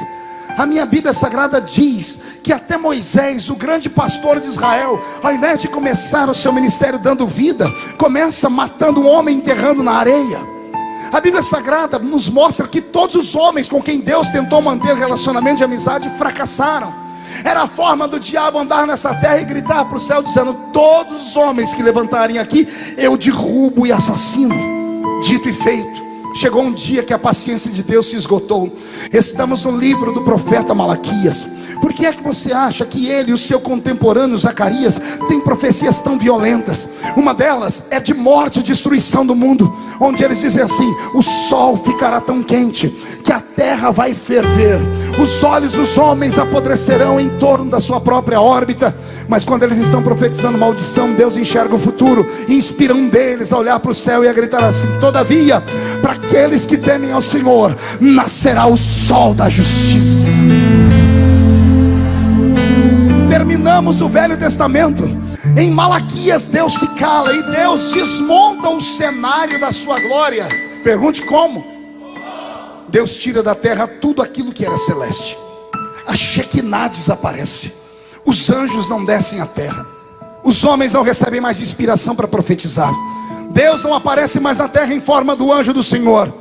A minha Bíblia Sagrada diz que até Moisés, o grande pastor de Israel, ao invés de começar o seu ministério dando vida, começa matando um homem, enterrando na areia. A Bíblia Sagrada nos mostra que todos os homens com quem Deus tentou manter relacionamento de amizade fracassaram. Era a forma do diabo andar nessa terra e gritar para o céu dizendo: todos os homens que levantarem aqui, eu derrubo e assassino. Dito e feito. Chegou um dia que a paciência de Deus se esgotou. Estamos no livro do profeta Malaquias. Por que é que você acha que ele e o seu contemporâneo Zacarias têm profecias tão violentas? Uma delas é de morte e destruição do mundo, onde eles dizem assim: o sol ficará tão quente que a terra vai ferver, os olhos dos homens apodrecerão em torno da sua própria órbita. Mas quando eles estão profetizando maldição, Deus enxerga o futuro e inspira um deles a olhar para o céu e a gritar assim: todavia, para aqueles que temem ao Senhor, nascerá o sol da justiça. Terminamos o Velho Testamento. Em Malaquias Deus se cala e Deus desmonta o cenário da sua glória. Pergunte como? Deus tira da terra tudo aquilo que era celeste. A Shekinah desaparece. Os anjos não descem à terra. Os homens não recebem mais inspiração para profetizar. Deus não aparece mais na terra em forma do anjo do Senhor.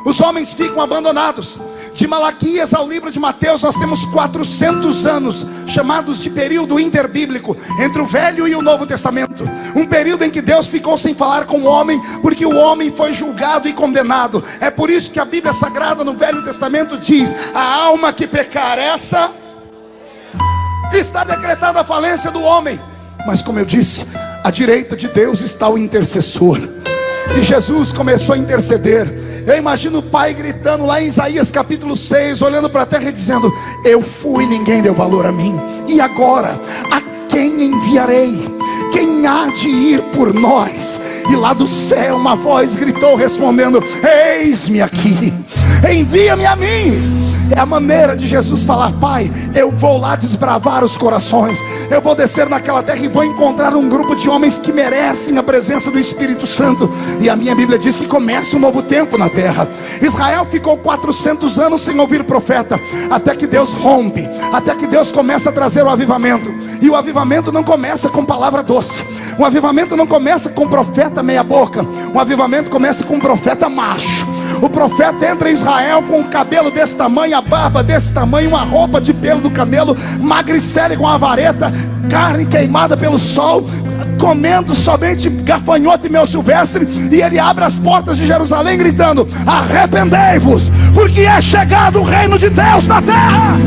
Os homens ficam abandonados. De Malaquias ao livro de Mateus nós temos 400 anos, chamados de período interbíblico, entre o Velho e o Novo Testamento. Um período em que Deus ficou sem falar com o homem, porque o homem foi julgado e condenado. É por isso que a Bíblia Sagrada no Velho Testamento diz: a alma que pecar, essa está decretada a falência do homem. Mas como eu disse, à direita de Deus está o intercessor. E Jesus começou a interceder. Eu imagino o pai gritando lá em Isaías capítulo 6, olhando para a terra e dizendo: eu fui, ninguém deu valor a mim. E agora, a quem enviarei? Quem há de ir por nós? E lá do céu uma voz gritou respondendo: eis-me aqui, envia-me a mim. É a maneira de Jesus falar: pai, eu vou lá desbravar os corações, eu vou descer naquela terra e vou encontrar um grupo de homens que merecem a presença do Espírito Santo. E a minha Bíblia diz que começa um novo tempo na terra. Israel ficou 400 anos sem ouvir profeta, até que Deus rompe, até que Deus começa a trazer o avivamento. E o avivamento não começa com palavra doce, o avivamento não começa com profeta meia boca, o avivamento começa com um profeta macho. O profeta entra em Israel com o cabelo desse tamanho, a barba desse tamanho, uma roupa de pelo do camelo, magricele com a vareta, carne queimada pelo sol, comendo somente gafanhoto e mel silvestre. E ele abre as portas de Jerusalém gritando: arrependei-vos, porque é chegado o reino de Deus na terra.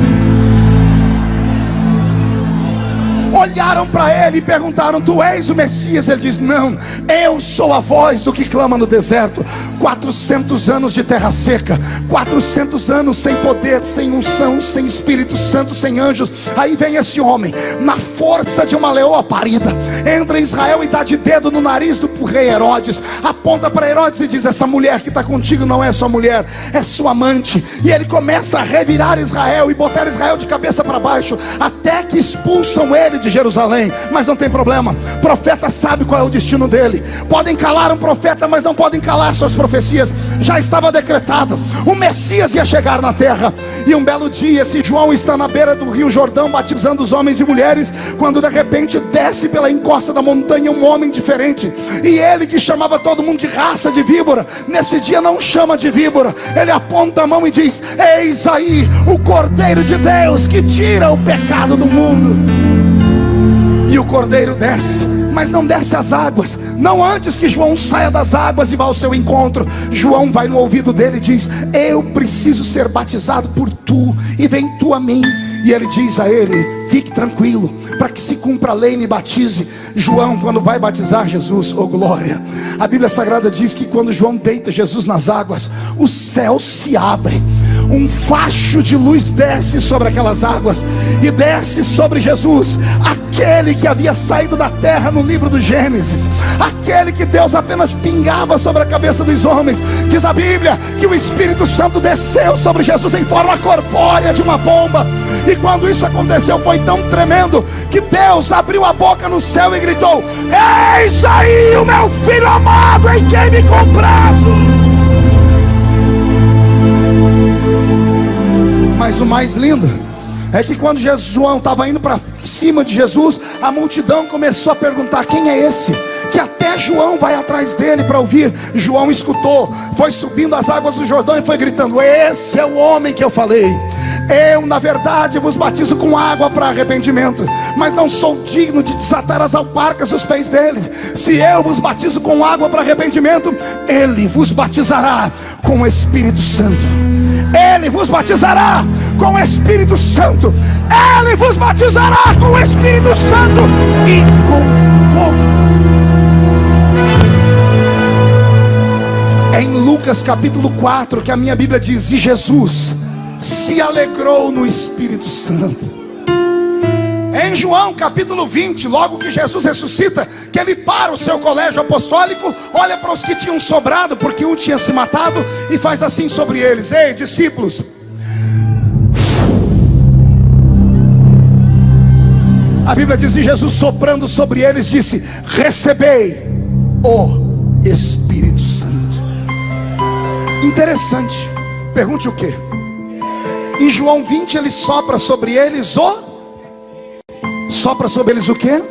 Olharam para ele e perguntaram: tu és o Messias? Ele diz: não, eu sou a voz do que clama no deserto. 400 anos de terra seca, 400 anos sem poder, sem unção, sem Espírito Santo, sem anjos. Aí vem esse homem, na força de uma leoa parida, entra em Israel e dá de dedo no nariz do rei Herodes, aponta para Herodes e diz: essa mulher que está contigo não é sua mulher, é sua amante. E ele começa a revirar Israel e botar Israel de cabeça para baixo, até que expulsam ele de Jerusalém. Mas não tem problema, o profeta sabe qual é o destino dele. Podem calar um profeta, mas não podem calar suas profecias. Já estava decretado, o Messias ia chegar na terra. E um belo dia, esse João está na beira do rio Jordão batizando os homens e mulheres, quando de repente desce pela encosta da montanha um homem diferente. E ele, que chamava todo mundo de raça de víbora, nesse dia não chama de víbora. Ele aponta a mão e diz: eis aí o Cordeiro de Deus que tira o pecado do mundo. E o Cordeiro desce, mas não desce às águas, não antes que João saia das águas e vá ao seu encontro. João vai no ouvido dele e diz: eu preciso ser batizado por tu, e vem tu a mim. E ele diz a ele: fique tranquilo, para que se cumpra a lei, me batize. João, quando vai batizar Jesus, oh glória, a Bíblia Sagrada diz que quando João deita Jesus nas águas, o céu se abre. um facho de luz desce sobre aquelas águas, e desce sobre Jesus, aquele que havia saído da terra no livro do Gênesis, aquele que Deus apenas pingava sobre a cabeça dos homens. Diz a Bíblia que o Espírito Santo desceu sobre Jesus em forma corpórea de uma pomba, e quando isso aconteceu foi tão tremendo que Deus abriu a boca no céu e gritou: eis aí o meu filho amado, em quem me comprazo. Mas o mais lindo é que quando João estava indo para cima de Jesus, a multidão começou a perguntar: quem é esse? Que até João vai atrás dele para ouvir. João escutou, foi subindo as águas do Jordão e foi gritando: esse é o homem que eu falei. Eu, na verdade, vos batizo com água para arrependimento, mas não sou digno de desatar as alparcas dos pés dele. Se eu vos batizo com água para arrependimento, ele vos batizará com o Espírito Santo. Ele vos batizará com o Espírito Santo. Ele vos batizará com o Espírito Santo e com fogo. É em Lucas capítulo 4 que a minha Bíblia diz: e Jesus se alegrou no Espírito Santo. Em João capítulo 20, logo que Jesus ressuscita, que ele para o seu colégio apostólico, olha para os que tinham sobrado, porque um tinha se matado, e faz assim sobre eles: ei, discípulos, a Bíblia diz, e Jesus soprando sobre eles disse: recebei o Espírito Santo. Interessante, pergunte o que? Em João 20 ele sopra sobre eles sopra sobre eles o quê?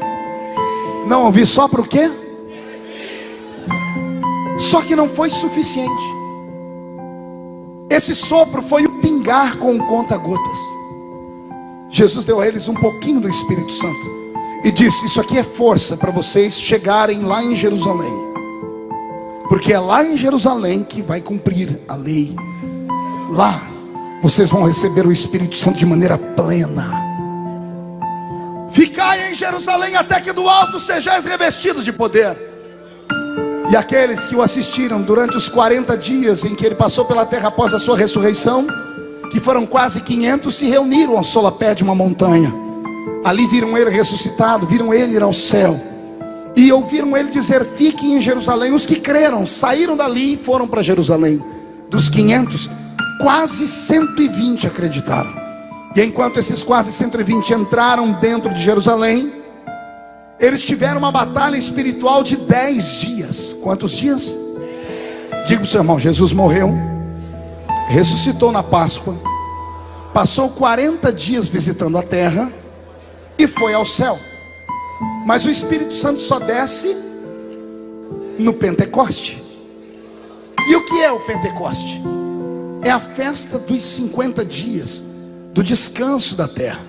Não ouvi, sopra o quê? Só que não foi suficiente. Esse sopro foi o pingar com conta-gotas. Jesus deu a eles um pouquinho do Espírito Santo e disse: isso aqui é força para vocês chegarem lá em Jerusalém, porque é lá em Jerusalém que vai cumprir a lei. Lá vocês vão receber o Espírito Santo de maneira plena. Ficai em Jerusalém até que do alto sejais revestidos de poder. E aqueles que o assistiram durante os 40 dias em que ele passou pela terra após a sua ressurreição, que foram quase 500, se reuniram ao solapé de uma montanha. Ali viram ele ressuscitado, viram ele ir ao céu, e ouviram ele dizer: fiquem em Jerusalém. Os que creram saíram dali e foram para Jerusalém. Dos 500, quase 120 acreditaram. E enquanto esses quase 120 entraram dentro de Jerusalém, eles tiveram uma batalha espiritual de 10 dias. Quantos dias? Diga para o seu irmão: Jesus morreu, ressuscitou na Páscoa, passou 40 dias visitando a terra e foi ao céu. Mas o Espírito Santo só desce no Pentecoste. E o que é o Pentecoste? É a festa dos 50 dias do descanso da terra.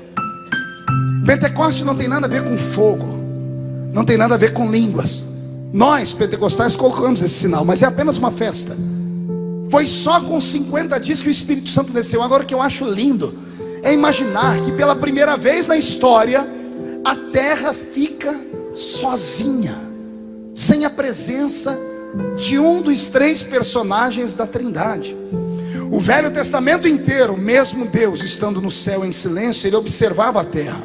Pentecoste não tem nada a ver com fogo, não tem nada a ver com línguas. Nós pentecostais colocamos esse sinal, mas é apenas uma festa. Foi só com 50 dias que o Espírito Santo desceu. Agora, o que eu acho lindo é imaginar que pela primeira vez na história a terra fica sozinha, sem a presença de um dos 3 personagens da Trindade. O Velho Testamento inteiro, mesmo Deus estando no céu em silêncio, ele observava a terra.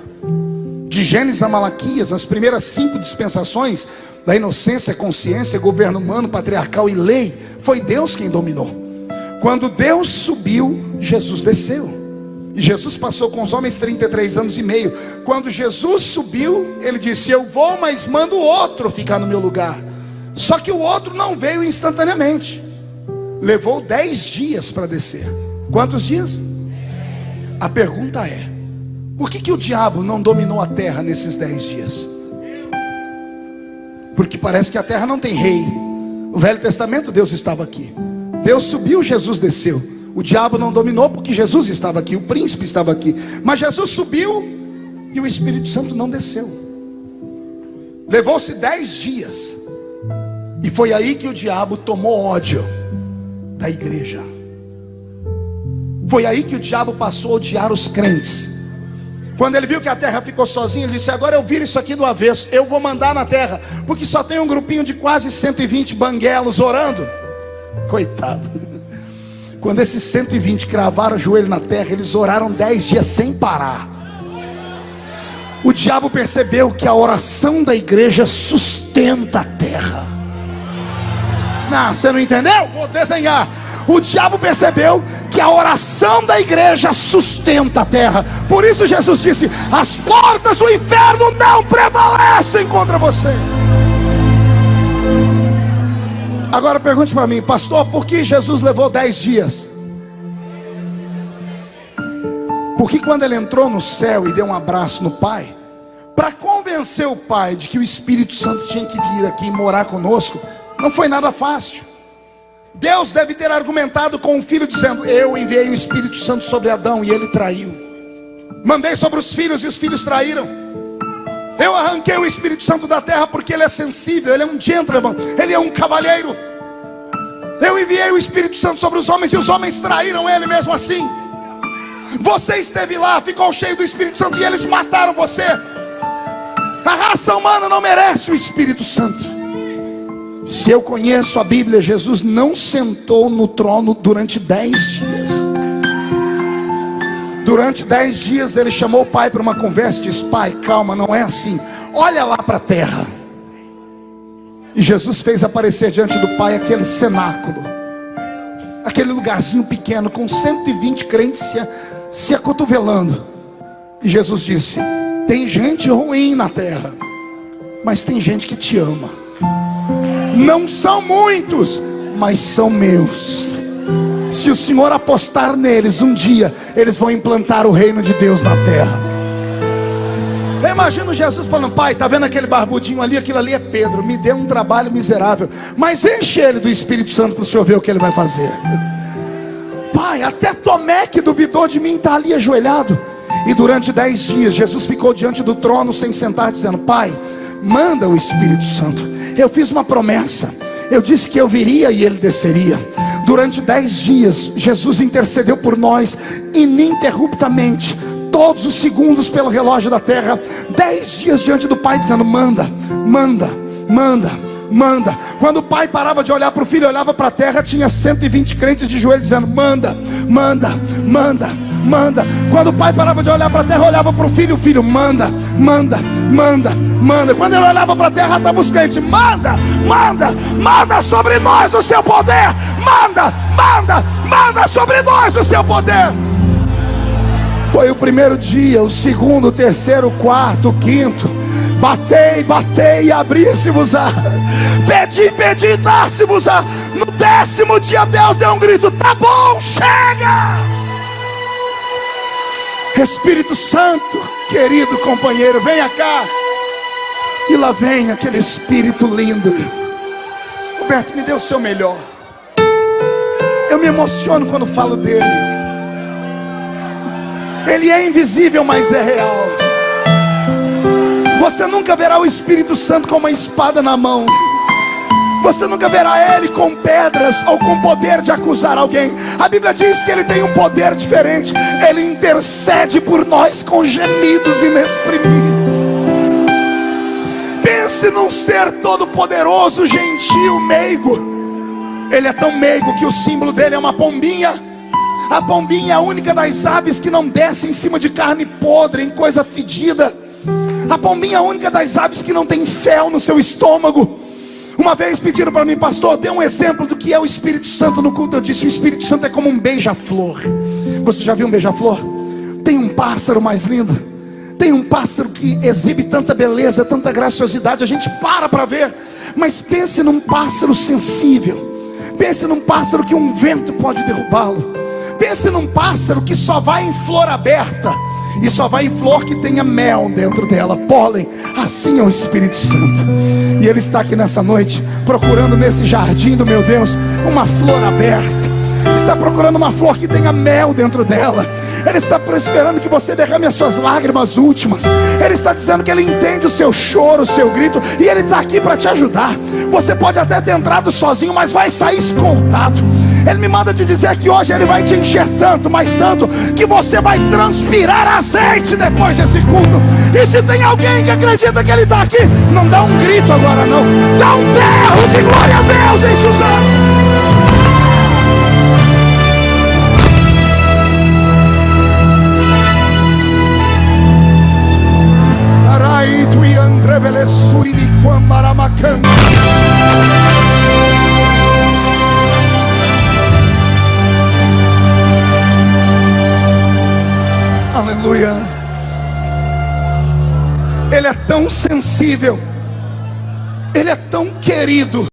De Gênesis a Malaquias, nas primeiras 5 dispensações da inocência, consciência, governo humano, patriarcal e lei, foi Deus quem dominou. Quando Deus subiu, Jesus desceu. E Jesus passou com os homens 33 anos e meio. Quando Jesus subiu, ele disse: eu vou, mas mando outro ficar no meu lugar. Só que o outro não veio instantaneamente. Levou 10 dias para descer. Quantos dias? A pergunta é: por que o diabo não dominou a terra nesses 10 dias? Porque parece que a terra não tem rei. No Velho Testamento Deus estava aqui, Deus subiu, Jesus desceu. O diabo não dominou porque Jesus estava aqui, o príncipe estava aqui. Mas Jesus subiu e o Espírito Santo não desceu. Levou-se 10 dias. E foi aí que o diabo tomou ódio da igreja. Foi aí que o diabo passou a odiar os crentes. Quando ele viu que a terra ficou sozinha, ele disse: agora eu viro isso aqui do avesso, eu vou mandar na terra, porque só tem um grupinho de quase 120 banguelos orando. Coitado. Quando esses 120 cravaram o joelho na terra, eles oraram 10 dias sem parar. O diabo percebeu que a oração da igreja sustenta a terra. Não, você não entendeu? Vou desenhar. O diabo percebeu que a oração da igreja sustenta a terra. Por isso Jesus disse: as portas do inferno não prevalecem contra você. Agora pergunte para mim, pastor, por que Jesus levou 10 dias? Porque quando ele entrou no céu e deu um abraço no Pai, para convencer o Pai de que o Espírito Santo tinha que vir aqui e morar conosco, não foi nada fácil. Deus deve ter argumentado com o Filho dizendo: eu enviei o Espírito Santo sobre Adão e ele traiu. Mandei sobre os filhos e os filhos traíram. Eu arranquei o Espírito Santo da terra porque ele é sensível, ele é um gentleman, ele é um cavalheiro. Eu enviei o Espírito Santo sobre os homens e os homens traíram ele mesmo assim. Você esteve lá, ficou cheio do Espírito Santo e eles mataram você. A raça humana não merece o Espírito Santo. Se eu conheço a Bíblia, Jesus não sentou no trono durante 10 dias. Durante 10 dias ele chamou o Pai para uma conversa e disse: Pai, calma, não é assim. Olha lá para a terra. E Jesus fez aparecer diante do Pai aquele cenáculo, aquele lugarzinho pequeno com 120 crentes se acotovelando. E Jesus disse: tem gente ruim na terra, mas tem gente que te ama. Não são muitos, mas são meus. Se o Senhor apostar neles, um dia eles vão implantar o reino de Deus na terra. Eu imagino Jesus falando: Pai, tá vendo aquele barbudinho ali? Aquilo ali é Pedro, me deu um trabalho miserável, mas enche ele do Espírito Santo para o Senhor ver o que ele vai fazer. Pai, até Tomé, que duvidou de mim, está ali ajoelhado. E durante 10 dias Jesus ficou diante do trono sem sentar, dizendo: Pai, manda o Espírito Santo. Eu fiz uma promessa, eu disse que eu viria e ele desceria. Durante 10 dias Jesus intercedeu por nós ininterruptamente, todos os segundos pelo relógio da terra. 10 dias diante do Pai dizendo: manda, manda, manda, manda. Quando o Pai parava de olhar para o Filho, olhava para a terra, tinha 120 crentes de joelho dizendo: manda, manda, manda, manda. Quando o Pai parava de olhar para a terra, olhava para o Filho manda, manda, manda, manda. Quando ele olhava para a terra, estava os crentes: manda, manda, manda sobre nós o seu poder. Manda, manda, manda sobre nós o seu poder. Foi o primeiro dia, o segundo, o terceiro, o quarto, o quinto. Batei, batei e abri-se-vos-á. Pedi, pedi e dar-se-vos-á. No 10º dia Deus deu um grito: tá bom, chega. Espírito Santo, querido companheiro, venha cá. E lá vem aquele Espírito lindo. Roberto, me dê o seu melhor. Eu me emociono quando falo dele. Ele é invisível, mas é real. Você nunca verá o Espírito Santo com uma espada na mão. Você nunca verá ele com pedras ou com poder de acusar alguém. A Bíblia diz que ele tem um poder diferente. Ele intercede por nós com gemidos inexprimíveis. Pense num ser todo poderoso, gentil, meigo. Ele é tão meigo que o símbolo dele é uma pombinha. A pombinha é a única das aves que não desce em cima de carne podre, em coisa fedida. A pombinha é a única das aves que não tem fel no seu estômago. Uma vez pediram para mim: pastor, dê um exemplo do que é o Espírito Santo no culto. Eu disse: o Espírito Santo é como um beija-flor. Você já viu um beija-flor? Tem um pássaro mais lindo. Tem um pássaro que exibe tanta beleza, tanta graciosidade, a gente para ver. Mas pense num pássaro sensível. Pense num pássaro que um vento pode derrubá-lo. Pense num pássaro que só vai em flor aberta, e só vai em flor que tenha mel dentro dela, pólen. Assim é o Espírito Santo. E ele está aqui nessa noite, procurando nesse jardim do meu Deus uma flor aberta. Está procurando uma flor que tenha mel dentro dela. Ele está esperando que você derrame as suas lágrimas últimas. Ele está dizendo que ele entende o seu choro, o seu grito, e ele está aqui para te ajudar. Você pode até ter entrado sozinho, mas vai sair escoltado. Ele me manda te dizer que hoje ele vai te encher tanto, mas tanto, que você vai transpirar azeite depois desse culto. E se tem alguém que acredita que ele está aqui, não dá um grito agora não, dá um berro de glória a Deus em Suzano. Espírito e André Suri de Quambaramacam. Aleluia. Ele é tão sensível, Ele é tão querido,